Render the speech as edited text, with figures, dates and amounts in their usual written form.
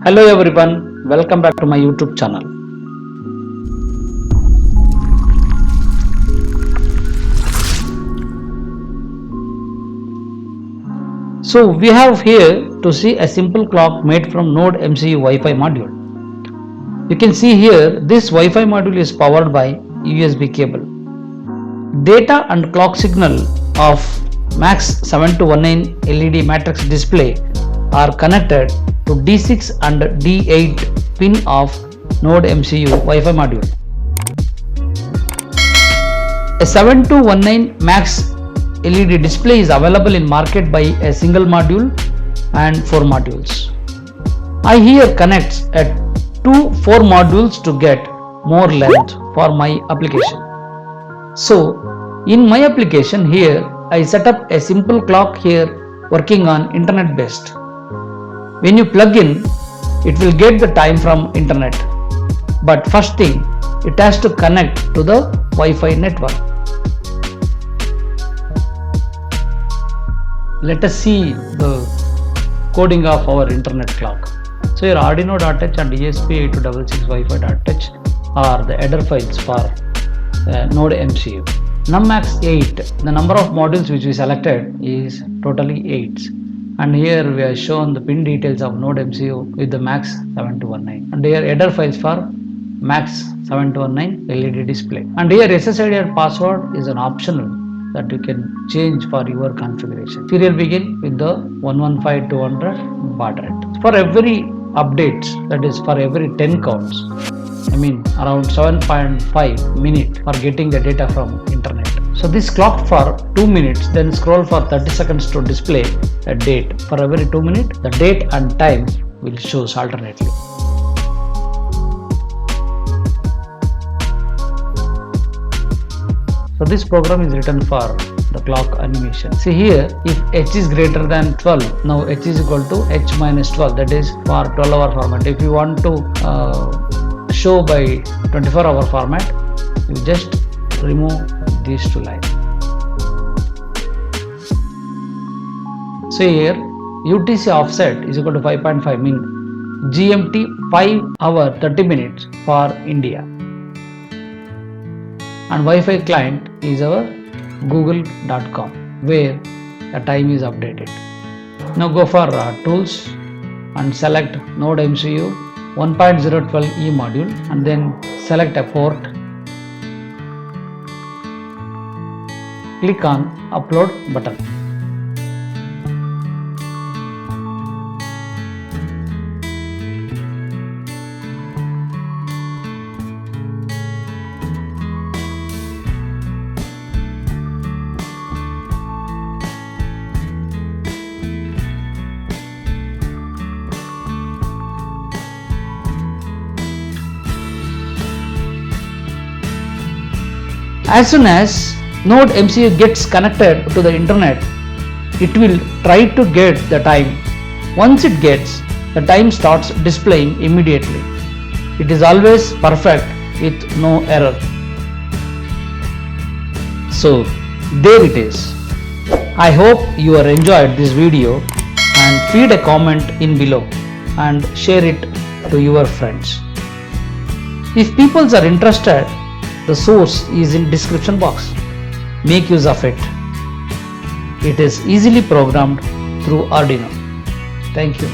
Hello everyone, welcome back to my YouTube channel. So we have here to see a simple clock made from NodeMCU Wi-Fi module. You can see here this Wi-Fi module is powered by USB cable. Data and clock signal of MAX7219 LED matrix display are connected to D6 and D8 pin of NodeMCU Wi-Fi module. A 7219 MAX LED display is available in market by a single module and 4 modules. I here connect at 4 modules to get more length for my application. So in my application here I set up a simple clock here working on internet based. When you plug in, it will get the time from internet. But first thing, it has to connect to the Wi-Fi network. Let us see the coding of our internet clock. So your Arduino.h and ESP8266 Wi-Fi.h are the header files for NodeMCU. NumMax 8, the number of modules which we selected is totally 8. And here we have shown the pin details of NodeMCU with the MAX7219. And here header files for MAX7219 LED display. And here SSID password is an optional that you can change for your configuration. Serial begin with the 115200 baud rate. For every updates, that is for every 10 counts, around 7.5 minutes for getting the data from internet. So this clock for 2 minutes, then scroll for 30 seconds to display a date. For every 2 minutes, the date and time will show alternately. So this program is written for the clock animation. See here, if h is greater than 12, now h is equal to h minus 12, that is for 12-hour format. If you want to show by 24-hour format, you just remove these two lines. So here UTC offset is equal to 5.5 mean GMT 5 hour 30 minutes for India, and Wi-Fi client is our google.com where the time is updated. Now go for tools and select NodeMCU 1.012e module and then select a port. Click on upload button. As soon as NodeMCU gets connected to the internet, it will try to get the time. Once it gets, the time starts displaying immediately. It is always perfect with no error. So there it is. I hope you have enjoyed this video and feed a comment in below and share it to your friends. If people are interested, the source is in description box. Make use of it. It is easily programmed through Arduino. Thank you.